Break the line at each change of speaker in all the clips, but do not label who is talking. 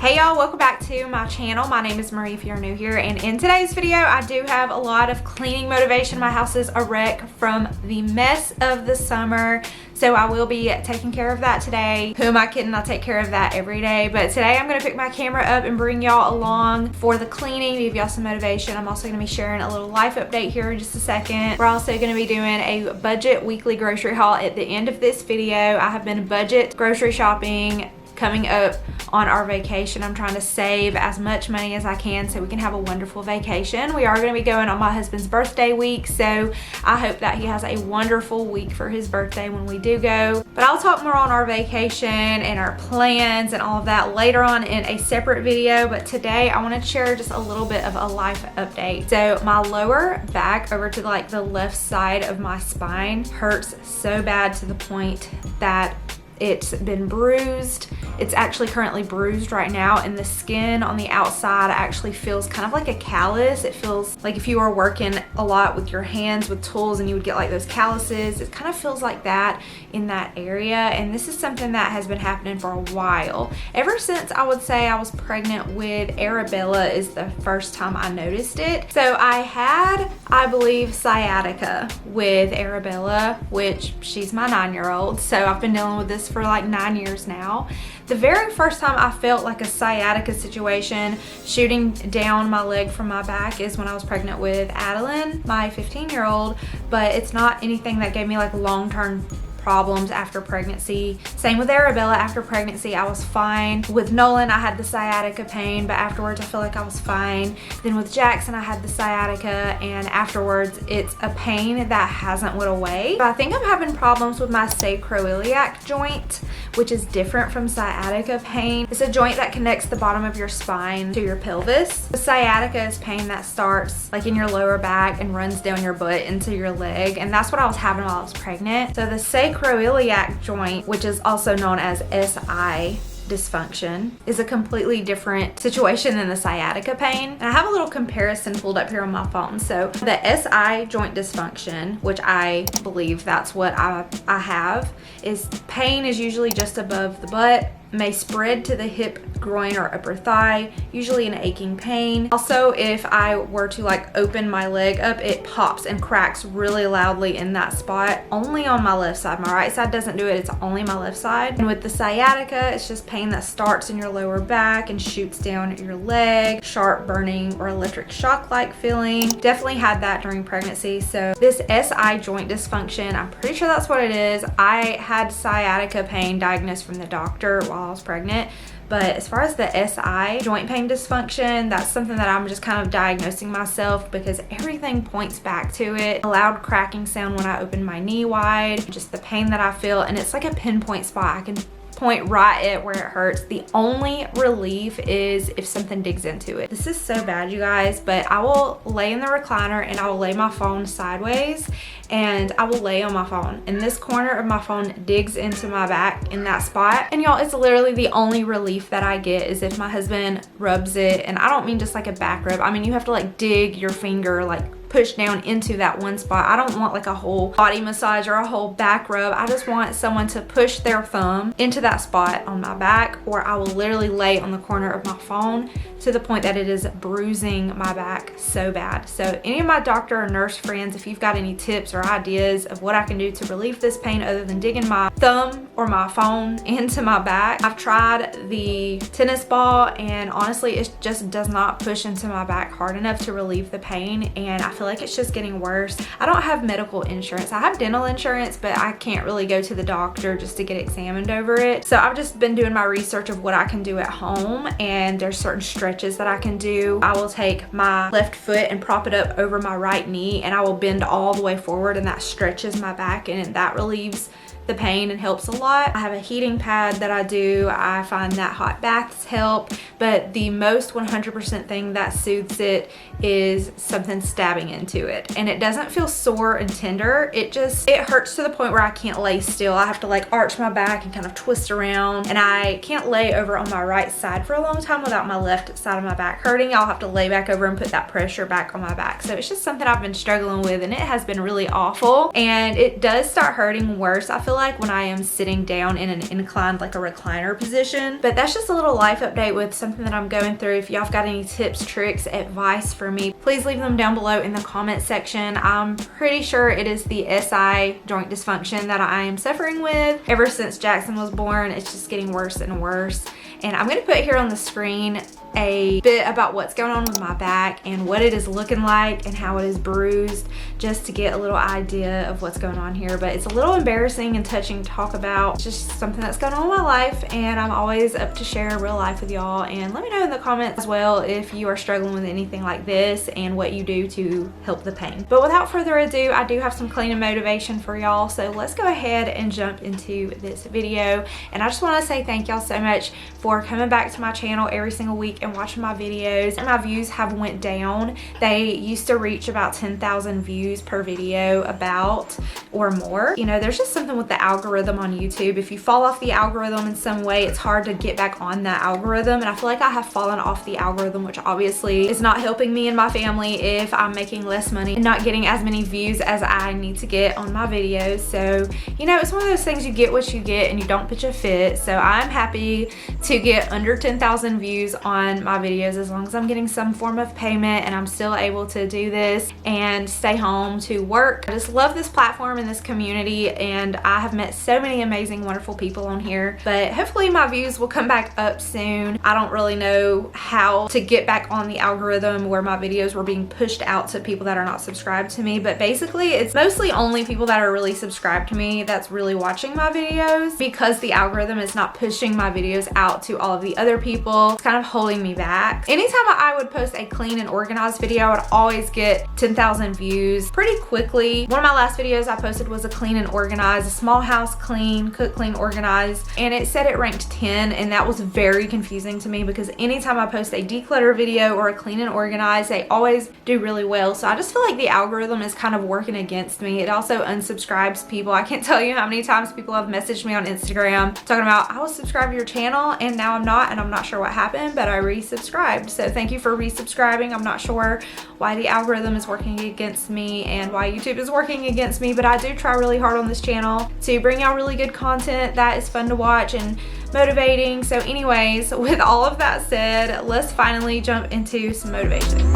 Hey y'all, welcome back to my channel. My name is Marie if you're new here, and in today's video I do have a lot of cleaning motivation. My house is a wreck from the mess of the summer, so I will be taking care of that today. Who am I kidding? I take care of that every day, but today I'm going to pick my camera up and bring y'all along for the cleaning, give y'all some motivation. I'm also going to be sharing a little life update here in just a second. We're also going to be doing a budget weekly grocery haul at the end of this video. I have been budget grocery shopping coming up on our vacation. I'm trying to save as much money as I can so we can have a wonderful vacation. We are going to be going on my husband's birthday week, so I hope that he has a wonderful week for his birthday when we do go. But I'll talk more on our vacation and our plans and all of that later on in a separate video, but today I want to share just a little bit of a life update. So my lower back over to like the left side of my spine hurts so bad to the point that it's been bruised. It's actually currently bruised right now, and the skin on the outside actually feels kind of like a callus. It feels like if you were working a lot with your hands with tools and you would get like those calluses. It kind of feels like that in that area, and this is something that has been happening for a while. Ever since I would say I was pregnant with Arabella is the first time I noticed it. So I had, I believe, sciatica with Arabella, which she's my 9-year-old, so I've been dealing with this for like 9 years now. The very first time I felt like a sciatica situation shooting down my leg from my back is when I was pregnant with Adeline, my 15-year-old, but it's not anything that gave me like long-term problems after pregnancy. Same with Arabella. After pregnancy I was fine. With Nolan I had the sciatica pain, but afterwards I feel like I was fine. Then with Jackson I had the sciatica, and afterwards it's a pain that hasn't went away. But I think I'm having problems with my sacroiliac joint, which is different from sciatica pain. It's a joint that connects the bottom of your spine to your pelvis. The sciatica is pain that starts like in your lower back and runs down your butt into your leg, and that's what I was having while I was pregnant. So the sacroiliac joint, which is also known as SI dysfunction, is a completely different situation than the sciatica pain. And I have a little comparison pulled up here on my phone. So the SI joint dysfunction, which I believe that's what I have, is pain is usually just above the butt, may spread to the hip, groin, or upper thigh, usually an aching pain. Also, if I were to like open my leg up, it pops and cracks really loudly in that spot, only on my left side. My right side doesn't do it, it's only my left side. And with the sciatica, it's just pain that starts in your lower back and shoots down your leg, sharp burning or electric shock like feeling. Definitely had that during pregnancy. So this SI joint dysfunction, I'm pretty sure that's what it is. I had sciatica pain diagnosed from the doctor while I was pregnant, but as far as the SI joint pain dysfunction, that's something that I'm just kind of diagnosing myself because everything points back to it. A loud cracking sound when I open my knee wide, just the pain that I feel, and it's like a pinpoint spot. I can point right at where it hurts. The only relief is if something digs into it. This is so bad, you guys, but I will lay in the recliner and I will lay my phone sideways and I will lay on my phone, and this corner of my phone digs into my back in that spot. And y'all, it's literally the only relief that I get is if my husband rubs it. And I don't mean just like a back rub. I mean you have to like dig your finger, like push down into that one spot. I don't want like a whole body massage or a whole back rub. I just want someone to push their thumb into that spot on my back, or I will literally lay on the corner of my phone to the point that it is bruising my back so bad. So any of my doctor or nurse friends, if you've got any tips or ideas of what I can do to relieve this pain other than digging my thumb or my phone into my back. I've tried the tennis ball, and honestly it just does not push into my back hard enough to relieve the pain, and I feel like it's just getting worse. I don't have medical insurance. I have dental insurance, but I can't really go to the doctor just to get examined over it. So I've just been doing my research of what I can do at home, and there's certain stretches that I can do. I will take my left foot and prop it up over my right knee, and I will bend all the way forward, and that stretches my back and that relieves the pain and helps a lot. I have a heating pad that I do. I find that hot baths help, but the most 100% thing that soothes it is something stabbing into it. And it doesn't feel sore and tender. It hurts to the point where I can't lay still. I have to like arch my back and kind of twist around, and I can't lay over on my right side for a long time without my left side of my back hurting. I'll have to lay back over and put that pressure back on my back. So it's just something I've been struggling with, and it has been really awful, and it does start hurting worse, I feel feel like, when I am sitting down in an inclined, like a recliner position. But that's just a little life update with something that I'm going through. If y'all have got any tips, tricks, advice for me, please leave them down below in the comment section. I'm pretty sure it is the SI joint dysfunction that I am suffering with. Ever since Jackson was born, it's just getting worse and worse. And I'm gonna put here on the screen a bit about what's going on with my back and what it is looking like and how it is bruised, just to get a little idea of what's going on here. But it's a little embarrassing and touching to talk about. It's just something that's going on in my life, and I'm always up to share real life with y'all. And let me know in the comments as well if you are struggling with anything like this and what you do to help the pain. But without further ado, I do have some cleaning motivation for y'all, so let's go ahead and jump into this video. And I just want to say thank y'all so much for coming back to my channel every single week and watching my videos. And my views have went down. They used to reach about 10,000 views per video, about, or more. You know, there's just something with the algorithm on YouTube. If you fall off the algorithm in some way, it's hard to get back on that algorithm. And I feel like I have fallen off the algorithm, which obviously is not helping me and my family if I'm making less money and not getting as many views as I need to get on my videos. So, you know, it's one of those things, you get what you get and you don't pitch a fit. So I'm happy to get under 10,000 views on my videos as long as I'm getting some form of payment and I'm still able to do this and stay home to work. I just love this platform and this community, and I have met so many amazing, wonderful people on here. But hopefully my views will come back up soon. I don't really know how to get back on the algorithm where my videos were being pushed out to people that are not subscribed to me, but basically it's mostly only people that are really subscribed to me that's really watching my videos, because the algorithm is not pushing my videos out to all of the other people. It's kind of holding me back. Anytime I would post a clean and organized video, I would always get 10,000 views pretty quickly. One of my last videos I posted was a clean and organized, a small house clean, cook, clean, organized, and it said it ranked 10, and that was very confusing to me because anytime I post a declutter video or a clean and organized, they always do really well. So I just feel like the algorithm is kind of working against me. It also unsubscribes people. I can't tell you how many times people have messaged me on Instagram talking about, I was subscribed to your channel and now I'm not, and I'm not sure what happened, but I resubscribed. So thank you for resubscribing. I'm not sure why the algorithm is working against me and why YouTube is working against me, but I do try really hard on this channel to bring out really good content that is fun to watch and motivating. So anyways, with all of that said, let's finally jump into some motivation.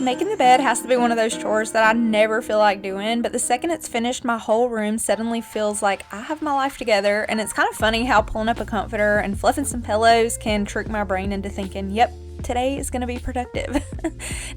Making the bed has to be one of those chores that I never feel like doing, but the second it's finished, my whole room suddenly feels like I have my life together. And it's kind of funny how pulling up a comforter and fluffing some pillows can trick my brain into thinking, yep, today is going to be productive.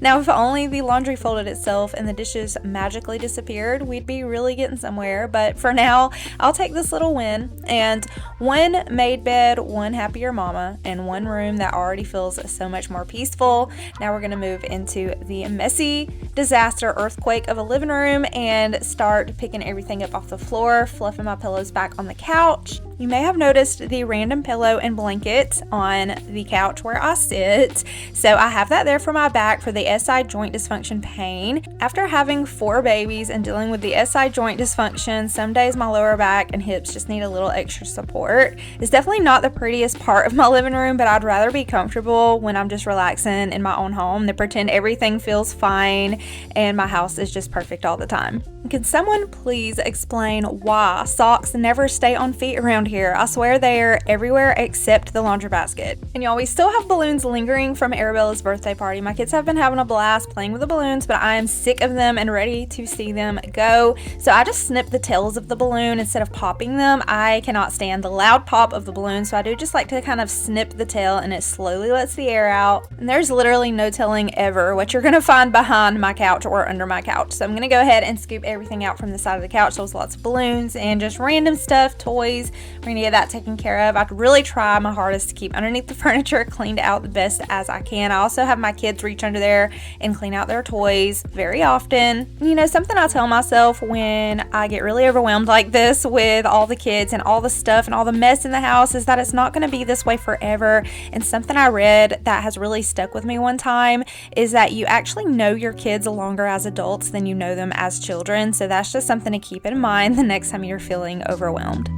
Now, if only the laundry folded itself and the dishes magically disappeared, we'd be really getting somewhere. But for now, I'll take this little win. And one made bed, one happier mama, and one room that already feels so much more peaceful. Now we're going to move into the messy disaster earthquake of a living room and start picking everything up off the floor, fluffing my pillows back on the couch. You may have noticed the random pillow and blanket on the couch where I sit. So I have that there for my back for the SI joint dysfunction pain. After having 4 babies and dealing with the SI joint dysfunction, some days my lower back and hips just need a little extra support. It's definitely not the prettiest part of my living room, but I'd rather be comfortable when I'm just relaxing in my own home than pretend everything feels fine and my house is just perfect all the time. Can someone please explain why socks never stay on feet around here? I swear they're everywhere except the laundry basket. And y'all, we still have balloons lingering recovering from Arabella's birthday party. My kids have been having a blast playing with the balloons, but I am sick of them and ready to see them go. So I just snipped the tails of the balloon instead of popping them. I cannot stand the loud pop of the balloon, so I do just like to kind of snip the tail and it slowly lets the air out. And there's literally no telling ever what you're going to find behind my couch or under my couch. So I'm going to go ahead and scoop everything out from the side of the couch. There's lots of balloons and just random stuff, toys. We're going to get that taken care of. I could really try my hardest to keep underneath the furniture cleaned out the best as I can. I also have my kids reach under there and clean out their toys very often. You know, something I tell myself when I get really overwhelmed like this with all the kids and all the stuff and all the mess in the house is that it's not going to be this way forever. And something I read that has really stuck with me one time is that you actually know your kids longer as adults than you know them as children. So that's just something to keep in mind the next time you're feeling overwhelmed.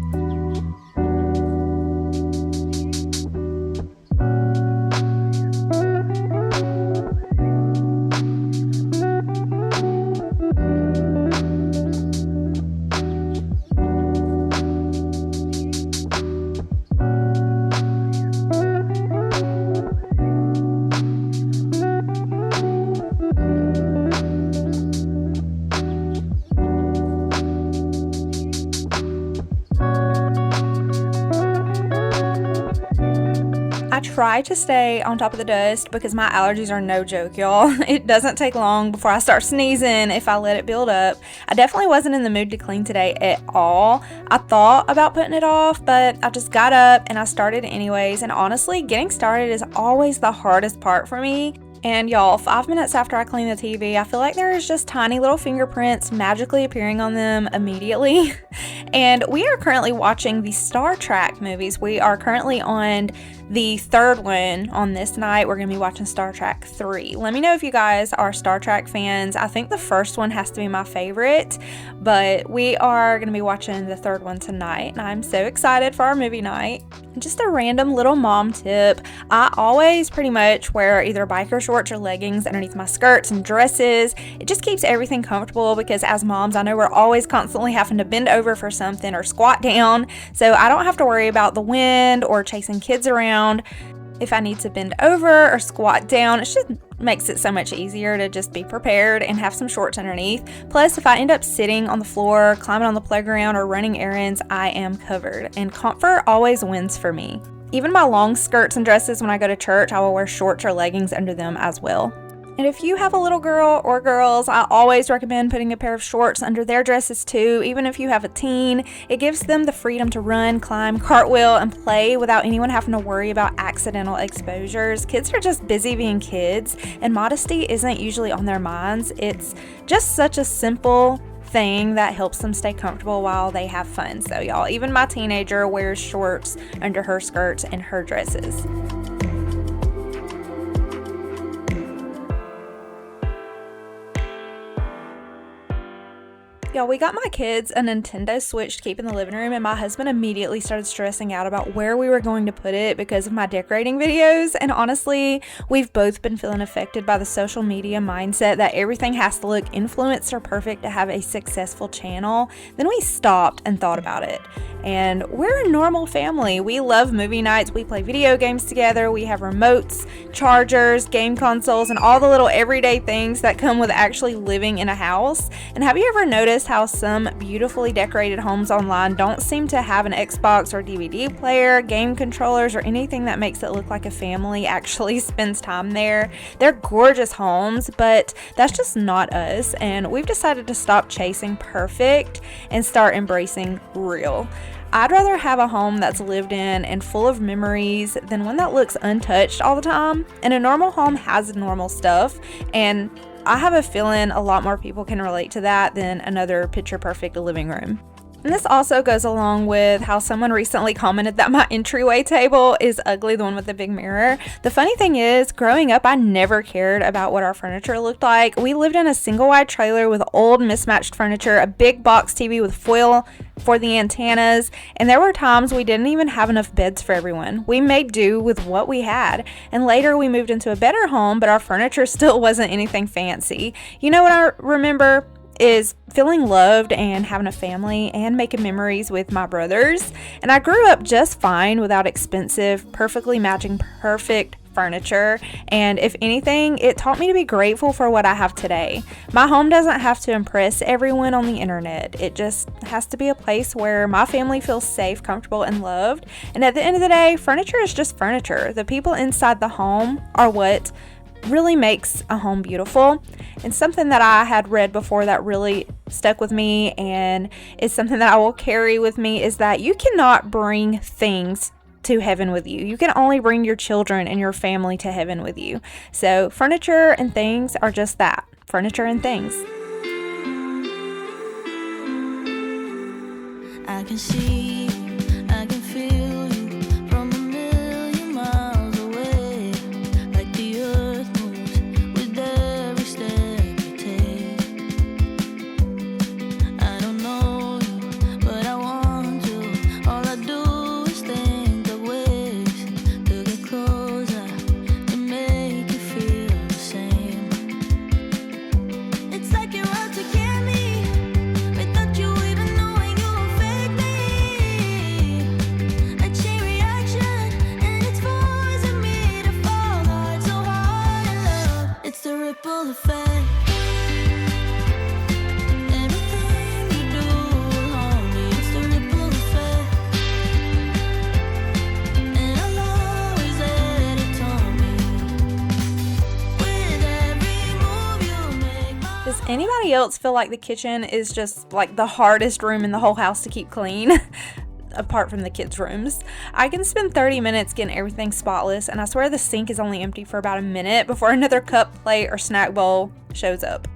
I try to stay on top of the dust because my allergies are no joke, y'all. It doesn't take long before I start sneezing if I let it build up. I definitely wasn't in the mood to clean today at all. I thought about putting it off, but I just got up and I started anyways. And honestly, getting started is always the hardest part for me. And y'all, 5 minutes after I clean the TV, I feel like there is just tiny little fingerprints magically appearing on them immediately. And we are currently watching the Star Trek movies. We are currently on the third one on this night. We're going to be watching Star Trek 3. Let me know if you guys are Star Trek fans. I think the first one has to be my favorite, but we are going to be watching the third one tonight, and I'm so excited for our movie night. Just a random little mom tip. I always pretty much wear either biker shorts or leggings underneath my skirts and dresses. It just keeps everything comfortable because as moms, I know we're always constantly having to bend over for something or squat down. So I don't have to worry about the wind or chasing kids around. If I need to bend over or squat down, it just makes it so much easier to just be prepared and have some shorts underneath. Plus, if I end up sitting on the floor, climbing on the playground, or running errands, I am covered. And comfort always wins for me. Even my long skirts and dresses when I go to church, I will wear shorts or leggings under them as well. And if you have a little girl or girls, I always recommend putting a pair of shorts under their dresses too. Even if you have a teen, it gives them the freedom to run, climb, cartwheel, and play without anyone having to worry about accidental exposures. Kids are just busy being kids, and modesty isn't usually on their minds. It's just such a simple thing that helps them stay comfortable while they have fun. So y'all, even my teenager wears shorts under her skirts and her dresses. Y'all, we got my kids a Nintendo Switch to keep in the living room, and my husband immediately started stressing out about where we were going to put it because of my decorating videos. And honestly, we've both been feeling affected by the social media mindset that everything has to look influenced or perfect to have a successful channel. Then we stopped and thought about it. And we're a normal family. We love movie nights. We play video games together. We have remotes, chargers, game consoles, and all the little everyday things that come with actually living in a house. And have you ever noticed how some beautifully decorated homes online don't seem to have an Xbox or DVD player, game controllers, or anything that makes it look like a family actually spends time there? They're gorgeous homes, but that's just not us. And we've decided to stop chasing perfect and start embracing real. I'd rather have a home that's lived in and full of memories than one that looks untouched all the time. And a normal home has normal stuff, and I have a feeling a lot more people can relate to that than another picture perfect living room. And this also goes along with how someone recently commented that my entryway table is ugly, the one with the big mirror. The funny thing is, growing up, I never cared about what our furniture looked like. We lived in a single wide trailer with old mismatched furniture, a big box TV with foil for the antennas, and there were times we didn't even have enough beds for everyone. We made do with what we had, and later we moved into a better home, but our furniture still wasn't anything fancy. You know what I remember is feeling loved and having a family and making memories with my brothers. And I grew up just fine without expensive, perfectly matching perfect furniture, and if anything, it taught me to be grateful for what I have today. My home doesn't have to impress everyone on the internet. It just has to be a place where my family feels safe, comfortable, and loved. And at the end of the day, furniture is just furniture. The people inside the home are what really makes a home beautiful. And something that I had read before that really stuck with me, and is something that I will carry with me, is that you cannot bring things to heaven with you. You can only bring your children and your family to heaven with you. So furniture and things are just that, furniture and things.
I can see, I can feel you from a million miles away, like the earth moves with every step you take. I don't know you, but I want to. All I do is think of ways to get closer, to make you feel the same. It's like you're out to get me, without you even knowing you affect me. A chain reaction, and it's forcing me to fall hard, so hard in love. It's the ripple effect. Everything you do will haunt me. It's the ripple effect, and I'll always let it taunt me. With every move you make,
Does anybody else feel like the kitchen is just like the hardest room in the whole house to keep clean? Apart from the kids' rooms. I can spend 30 minutes getting everything spotless, and I swear the sink is only empty for about a minute before another cup, plate, or snack bowl shows up.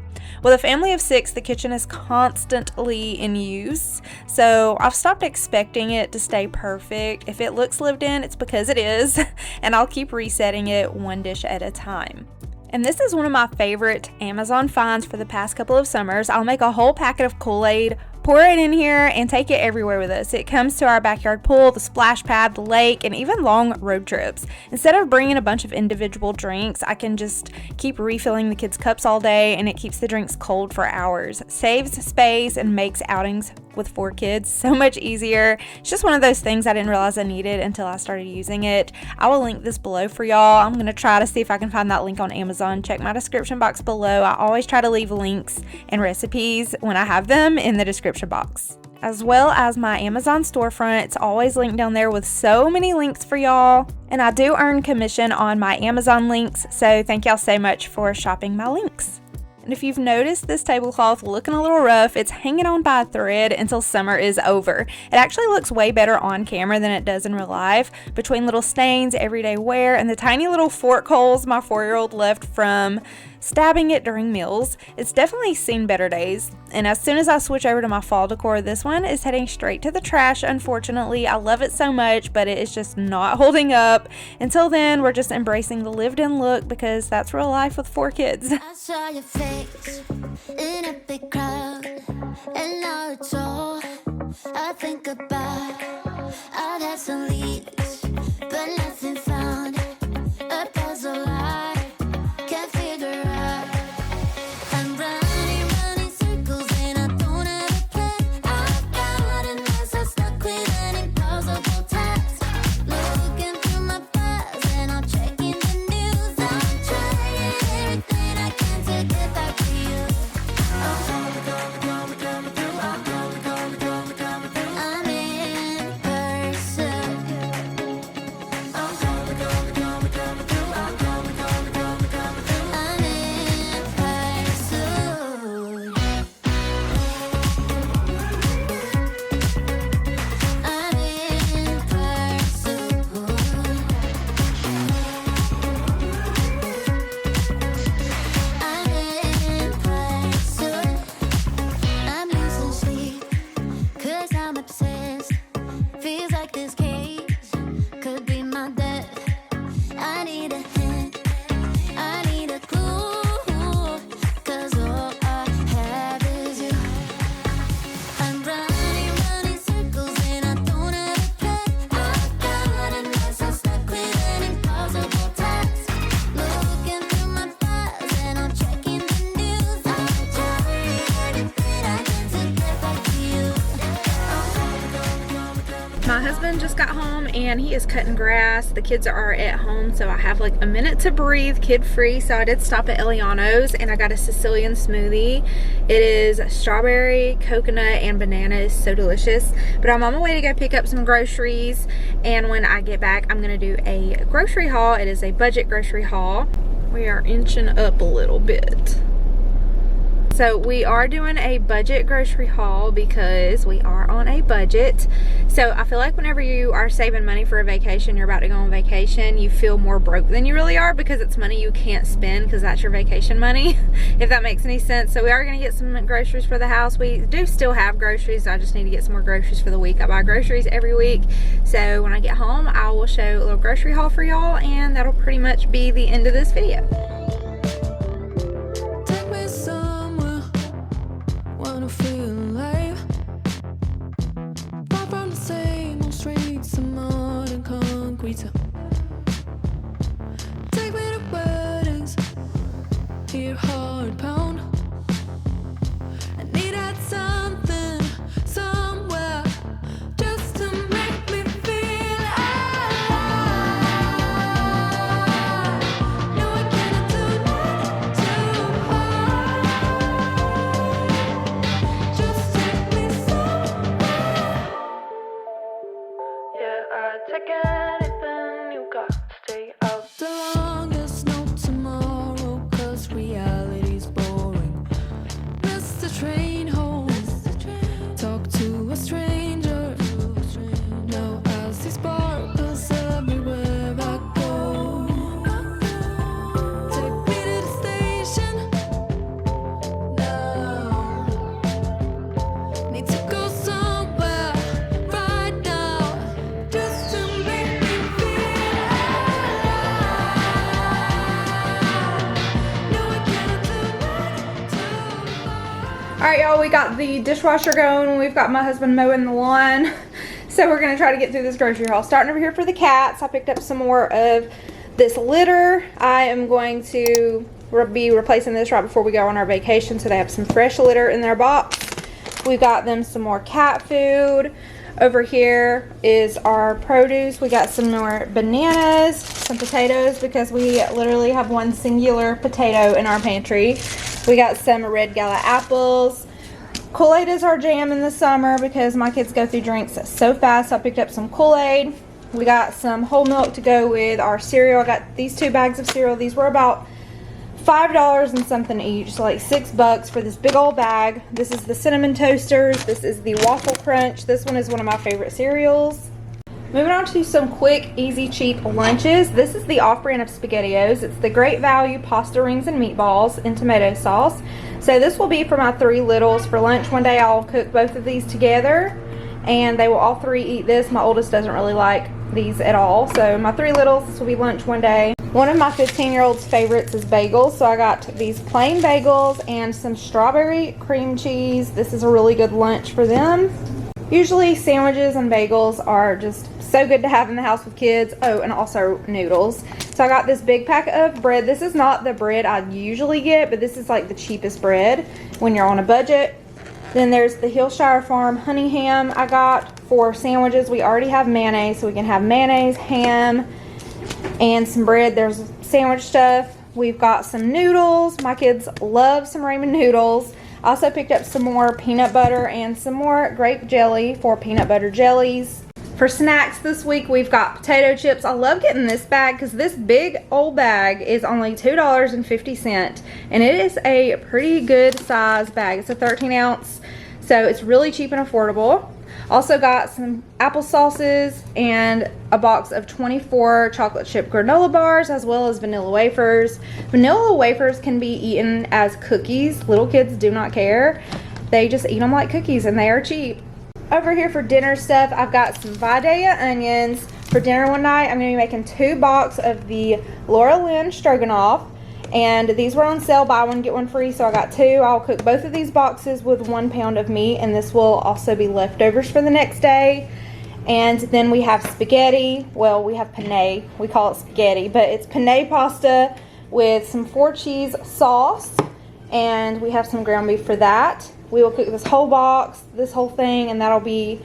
With a family of 6, the kitchen is constantly in use, so I've stopped expecting it to stay perfect. If it looks lived in, it's because it is, and I'll keep resetting it one dish at a time. And this is one of my favorite Amazon finds for the past couple of summers. I'll make a whole packet of Kool-Aid, pour it in here, and take it everywhere with us. It comes to our backyard pool, the splash pad, the lake, and even long road trips. Instead of bringing a bunch of individual drinks, I can just keep refilling the kids' cups all day, and it keeps the drinks cold for hours. Saves space and makes outings with 4 kids so much easier. It's just one of those things I didn't realize I needed until I started using it. I will link this below for y'all. I'm going to try to see if I can find that link on Amazon. Check my description box below. I always try to leave links and recipes when I have them in the description box, as well as my Amazon storefront. It's always linked down there with so many links for y'all. And I do earn commission on my Amazon links, so thank y'all so much for shopping my links. And if you've noticed this tablecloth looking a little rough, it's hanging on by a thread until summer is over. It actually looks way better on camera than it does in real life, between little stains, everyday wear, and the tiny little fork holes my 4-year-old left from stabbing it during meals. It's definitely seen better days, and as soon as I switch over to my fall decor, this one is heading straight to the trash, unfortunately. I love it so much, but it is just not holding up. Until then, we're just embracing the lived-in look, because that's real life with 4 kids.
I saw your face in a big crowd, and now it's all I think about. I've had some leads, but nothing found. A puzzle I can't figure out. I'm running circles, and I don't have a plan. I've got a mess, I'm stuck with an impossible task. Looking through my files, and I'm checking the news. I'm trying everything I can to get back to you. I'm in person.
husband just got home and he is cutting grass. The kids are at home, so I have like a minute to breathe, kid free. So I did stop at Eliano's and I got a Sicilian smoothie. It is strawberry, coconut, and banana. It's so delicious. But I'm on my way to go pick up some groceries, and when I get back, I'm gonna do a grocery haul. It is a budget grocery haul. We are inching up a little bit. So we are doing a budget grocery haul because we are on a budget. So I feel like whenever you are saving money for a vacation, you're about to go on vacation, you feel more broke than you really are because it's money you can't spend because that's your vacation money, if that makes any sense. So we are going to get some groceries for the house. We do still have groceries. I just need to get some more groceries for the week. I buy groceries every week. So when I get home, I will show a little grocery haul for y'all, and that'll pretty much be the end of this video.
Take me to weddings, hear heart pound. I need that something somewhere just to make me feel alive. No, I cannot do that too hard. Just take me somewhere. Yeah, I take anything you got. Stay out the longest, no tomorrow, 'cause reality's boring. Miss the train home, talk to a stranger. Now I see sparkles everywhere I go. Take me to the station now. Need to go somewhere right now just to make me feel alive. No, I cannot do that too hard.
All right, y'all, we got the dishwasher going. We've got my husband mowing the lawn. So we're gonna try to get through this grocery haul. Starting over here for the cats, I picked up some more of this litter. I am going to be replacing this right before we go on our vacation, so they have some fresh litter in their box. We got them some more cat food. Over here is our produce. We got some more bananas, some potatoes, because we literally have one singular potato in our pantry. We got some red gala apples. Kool-Aid is our jam in the summer because my kids go through drinks so fast. So I picked up some Kool-Aid. We got some whole milk to go with our cereal. I got these 2 bags of cereal. These were about $5 and something each, so like $6 for this big old bag. This is the cinnamon toasters. This is the waffle crunch. This one is one of my favorite cereals. Moving on to some quick, easy, cheap lunches. This is the off-brand of SpaghettiOs. It's the Great Value pasta rings and meatballs in tomato sauce. So this will be for my 3 littles for lunch. One day I'll cook both of these together and they will all 3 eat this. My oldest doesn't really like these at all. So my 3 littles, this will be lunch one day. One of my 15-year-old's favorites is bagels. So I got these plain bagels and some strawberry cream cheese. This is a really good lunch for them. Usually sandwiches and bagels are just so good to have in the house with kids. Oh, and also noodles. So I got this big pack of bread. This is not the bread I usually get, but this is like the cheapest bread when you're on a budget. Then there's the Hillshire Farm honey ham I got for sandwiches. We already have mayonnaise, so we can have mayonnaise, ham, and some bread. There's sandwich stuff. We've got some noodles. My kids love some ramen noodles. I also picked up some more peanut butter and some more grape jelly for peanut butter jellies. For snacks this week, we've got potato chips. I love getting this bag because this big old bag is only $2.50, and it is a pretty good size bag. It's a 13 ounce, so it's really cheap and affordable. Also got some apple sauces and a box of 24 chocolate chip granola bars, as well as vanilla wafers. Vanilla wafers can be eaten as cookies. Little kids do not care. They just eat them like cookies, and they are cheap. Over here for dinner stuff, I've got some Vidalia onions. For dinner one night, I'm going to be making 2 boxes of the Laura Lynn stroganoff. And these were on sale, buy one, get one free, so I got 2. I'll cook both of these boxes with 1 pound of meat, and this will also be leftovers for the next day. And then we have spaghetti. Well, we have penne. We call it spaghetti, but it's penne pasta with some 4 cheese sauce. And we have some ground beef for that. We will cook this whole box, this whole thing, and that'll be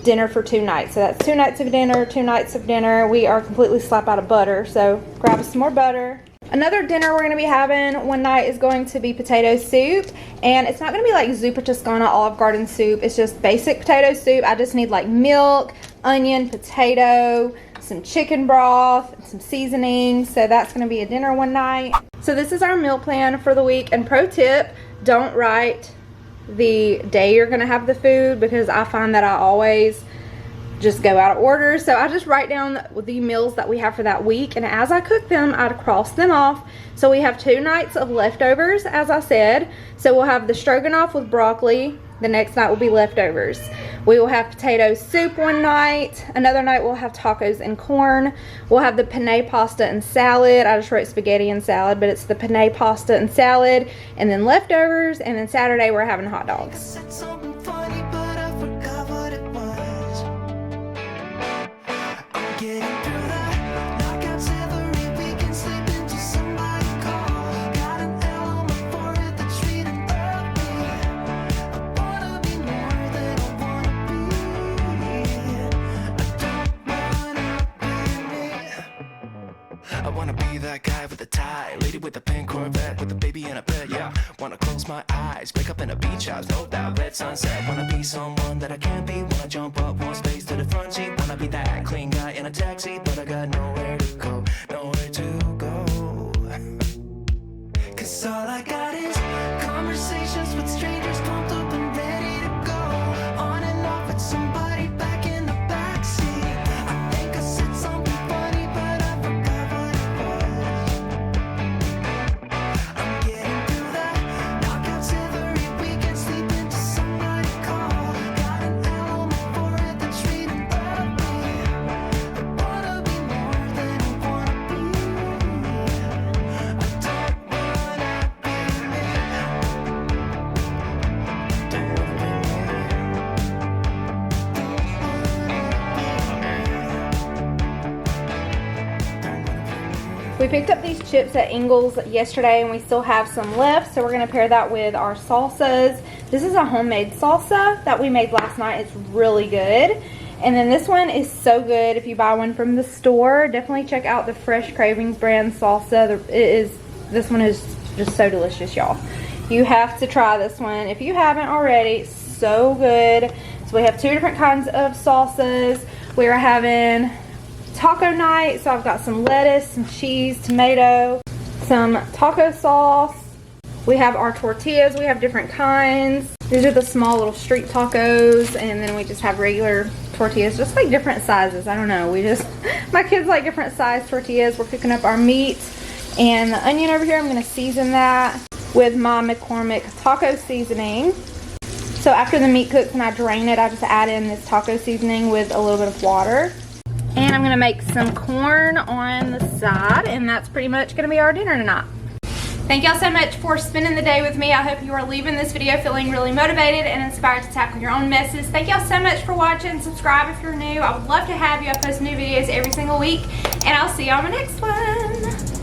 dinner for 2 nights. So that's 2 nights of dinner, 2 nights of dinner. We are completely slap out of butter, so grab us some more butter. Another dinner we're going to be having one night is going to be potato soup, and it's not going to be like Zuppa Toscana Olive Garden soup. It's just basic potato soup. I just need like milk, onion, potato, some chicken broth, and some seasoning. So that's going to be a dinner one night. So this is our meal plan for the week. And pro tip, don't write the day you're going to have the food, because I find that I always just go out of order. So I just write down the meals that we have for that week, and as I cook them, I'd cross them off. So we have 2 nights of leftovers, as I said. So we'll have the stroganoff with broccoli. The next night will be leftovers. We will have potato soup one night. Another night we'll have tacos and corn. We'll have the penne pasta and salad. I just wrote spaghetti and salad, but it's the penne pasta and salad, and then leftovers. And then Saturday we're having hot dogs.
I wanna be that guy with the tie, lady with the pink Corvette, with the baby in a bed, yeah. Wanna close my eyes, wake up in a beach house, no doubt, red sunset. Wanna be someone that I can't be, wanna jump up one space to the front seat. Wanna be that clean guy in a taxi, but I got nowhere to go, nowhere to go. Cause all I got is conversations with strangers, pumped up and ready to go. On and off with somebody back in the backseat. I think I said something funny, but I forgot what it was. I'm getting through that knockouts every weekend, sleeping till somebody call. Got an L on my forehead that's reading of me. I wanna be more than I wanna be. I don't wanna be me. Don't wanna be me.
We picked up these chips at Ingles yesterday, and we still have some left, so we're going to pair that with our salsas. This is a homemade salsa that we made last night. It's really good. And then this one is so good if you buy one from the store. Definitely check out the Fresh Cravings brand salsa. This one is just so delicious, y'all. You have to try this one if you haven't already. It's so good. So we have 2 different kinds of salsas. We are having taco night, so I've got some lettuce, some cheese, tomato, some taco sauce. We have our tortillas. We have different kinds. These are the small little street tacos, and then we just have regular tortillas, just like different sizes. I don't know, my kids like different size tortillas. We're cooking up our meat, and the onion over here, I'm going to season that with my McCormick taco seasoning. So after the meat cooks and I drain it, I just add in this taco seasoning with a little bit of water. And I'm gonna make some corn on the side, and that's pretty much gonna be our dinner tonight. Thank y'all so much for spending the day with me. I hope you are leaving this video feeling really motivated and inspired to tackle your own messes. Thank y'all so much for watching. Subscribe if you're new. I would love to have you. I post new videos every single week, and I'll see y'all on the next one.